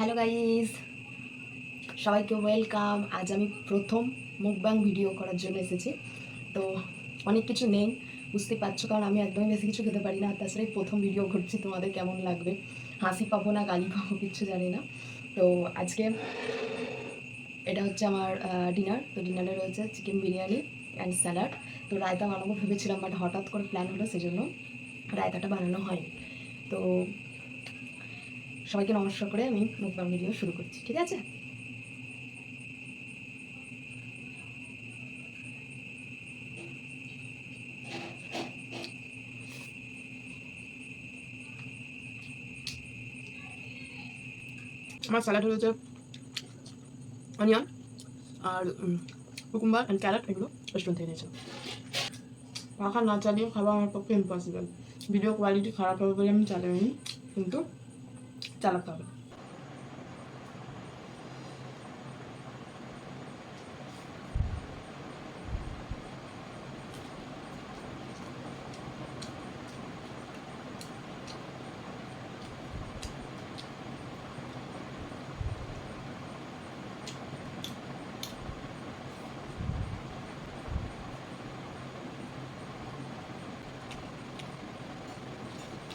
Hello guys, সবাইকে welcome. আজ আমি প্রথম মুকবাং ভিডিও করার জন্য এসেছি। তো অনেক কিছু নেই, বুঝতে পারছো, কারণ আমি একদমই বেশি কিছু খেতে পারি না। আর তাছাড়া প্রথম ভিডিও করছি, তোমাদের কেমন লাগবে, হাসি পাবো না গালি পাবো কিচ্ছু জানি না। তো আজকে এটা হচ্ছে আমার ডিনার। তো ডিনারে রয়েছে চিকেন বিরিয়ানি অ্যান্ড স্যালাড। তো রায়তা বানাবো ভেবেছিলাম, বাট হঠাৎ করে প্ল্যান হলো, সেজন্য রায়তাটা বানানো হয়নি। তো সবাইকে নমস্কার করে আমি মুকবাং ভিডিও শুরু করছি, ঠিক আছে? আমার স্যালাড হয়েছে অনিয়ন আর কুকুম্বার অ্যান্ড ক্যারেট, এগুলো রেস্টুরেন্ট থেকে নিয়েছিলাম। পাখা না চালিয়ে খাওয়া আমার পক্ষে ইম্পসিবল। ভিডিও কোয়ালিটি খারাপ হবে বলে আমি চালাইনি, কিন্তু চালাতে হবে।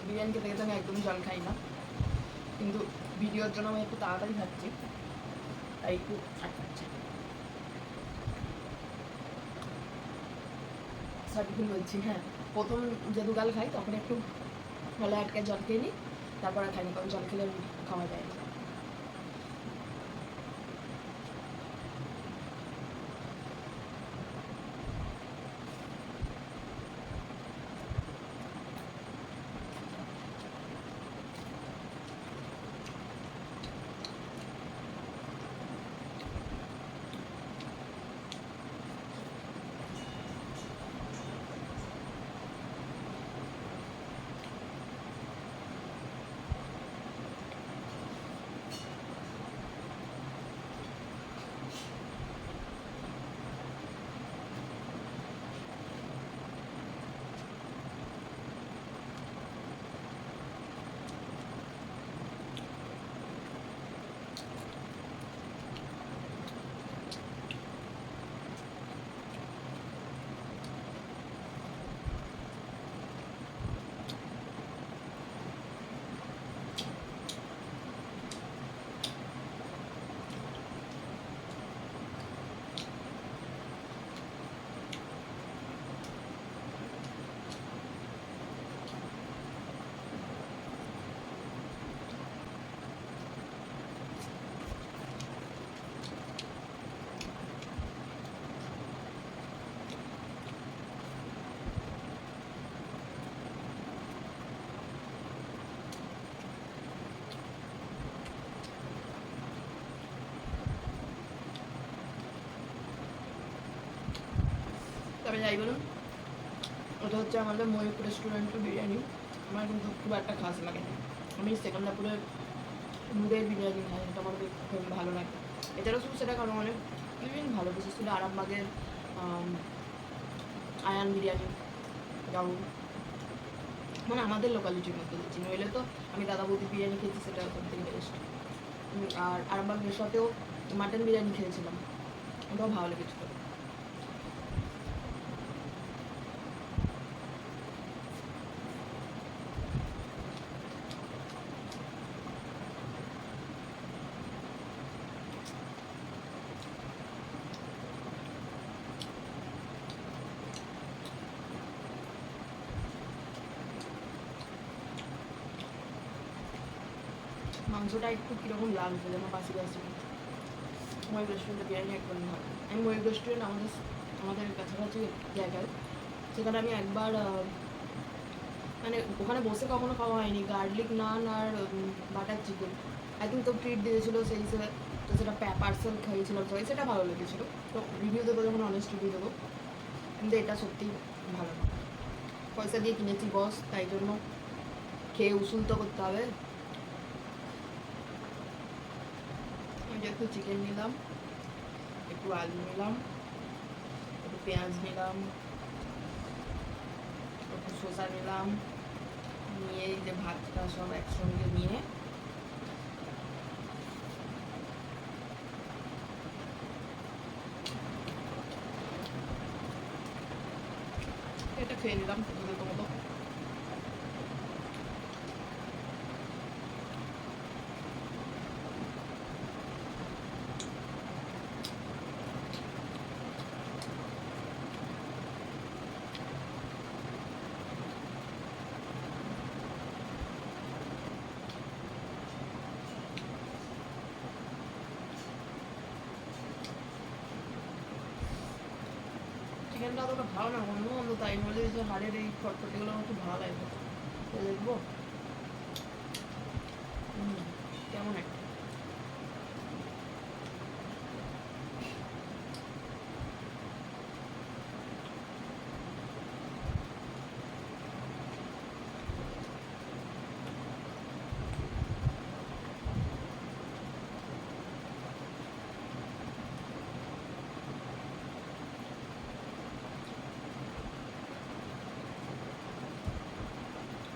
বিরিয়ানি খেতে খেতে আমি একদম জল খাই না, কিন্তু ভিডিওর জন্য আমি একটু তাড়াতাড়ি খাচ্ছি, তাই একটু খাচ্ছি। সরি, ভুল বলছি। হ্যাঁ, প্রথম যে দুগাল খাই তখন একটু গলা আটকে জল খেয়ে নিই, তারপর আর খাইনি, কারণ জল খেলে খাওয়া যায় না। তবে যাই বলুন, ওটা হচ্ছে আমাদের ময়ূর রেস্টুরেন্টের বিরিয়ানি। আমার কিন্তু খুব একটা খাস লাগে না। আমি সেকেন্ডাপুরের মুদের বিরিয়ানি খাই, এটা আমার খুব ভালো লাগে। এছাড়াও শুধু সেটা কারণ অনেক বিভিন্ন ভালো, বিশেষ করে আরামবাগের আয়ান বিরিয়ানি, যাও মানে আমাদের লোকালিটির মধ্যে দিচ্ছি, নইলে তো আমি দাদা বৌদি বিরিয়ানি খেয়েছি, সেটা সব থেকে বেস্ট। আর আরামবাগ রেসর্টেও মাটন বিরিয়ানি খেয়েছিলাম, ওটাও ভালো লেগেছিলো। মাংসটা একটু কীরকম লাগছে, যেন বাসি বাসি। ময়ূর রেস্টুরেন্টে বিরিয়ানি একদমই ভালো। আমি ময়ূর রেস্টুরেন্ট আমাদের কাছাকাছি জায়গায়, সেখানে আমি একবার মানে ওখানে বসে কখনো খাওয়া হয়নি, গার্লিক নান আর বাটার চিকেন আই থিঙ্ক তো ট্রিট দিয়েছিলো সেই হিসেবে। তো সেটা পার্সেল খেয়েছিলাম সবাই, সেটা ভালো লেগেছিলো। তো রিভিউ দেবো যখন অনেস্ট রিভিউ দেবো, কিন্তু এটা সত্যিই ভালো না। পয়সা দিয়ে কিনেছি বস, তাই জন্য খেয়ে উসুল তো করতে হবে। আমি একটু চিকেন নিলাম, একটু আলু নিলাম, একটু পেঁয়াজ নিলাম, একটু শসা নিলাম, নিয়ে এই যে ভাতটা সব একসঙ্গে নিয়ে চিকেনটা অতটা ভালো না, অন্য অন্য তাই বলে যে হাড়ের এই ফটফটিগুলো আমার খুব ভালো লাগে। তো দেখবো কেমন একটা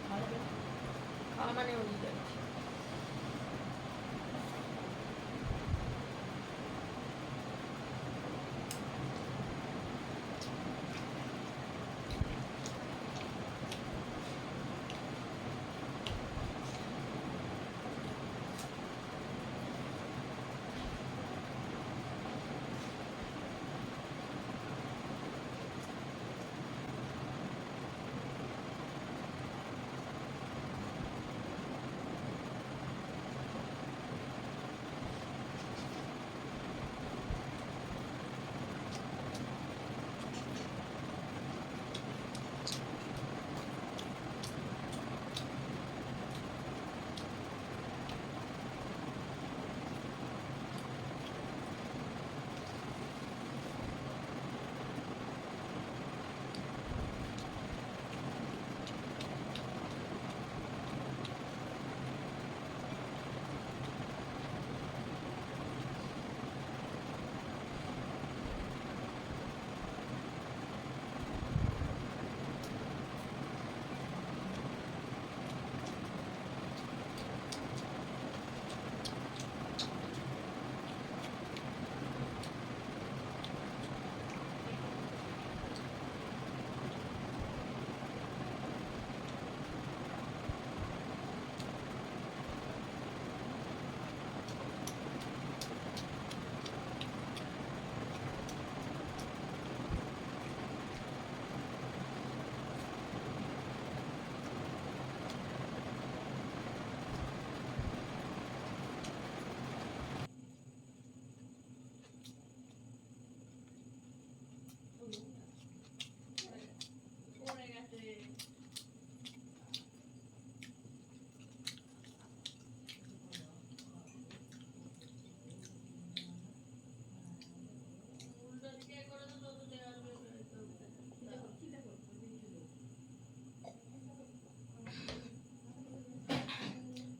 ভালো লাগে। খাওয়া মানে বুঝতে পারছি।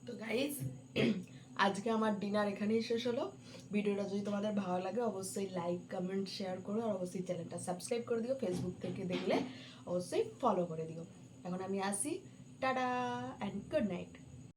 তো গাইজ আজকে আমার ডিনার এখানেই শেষ হলো। ভিডিওটা যদি তোমাদের ভালো লাগে অবশ্যই লাইক কমেন্ট শেয়ার করো, আর অবশ্যই চ্যানেলটা সাবস্ক্রাইব করে দিও। ফেসবুক থেকে দেখলে অবশ্যই ফলো করে দিও। এখন আমি আসি, টাটা অ্যান্ড গুড নাইট।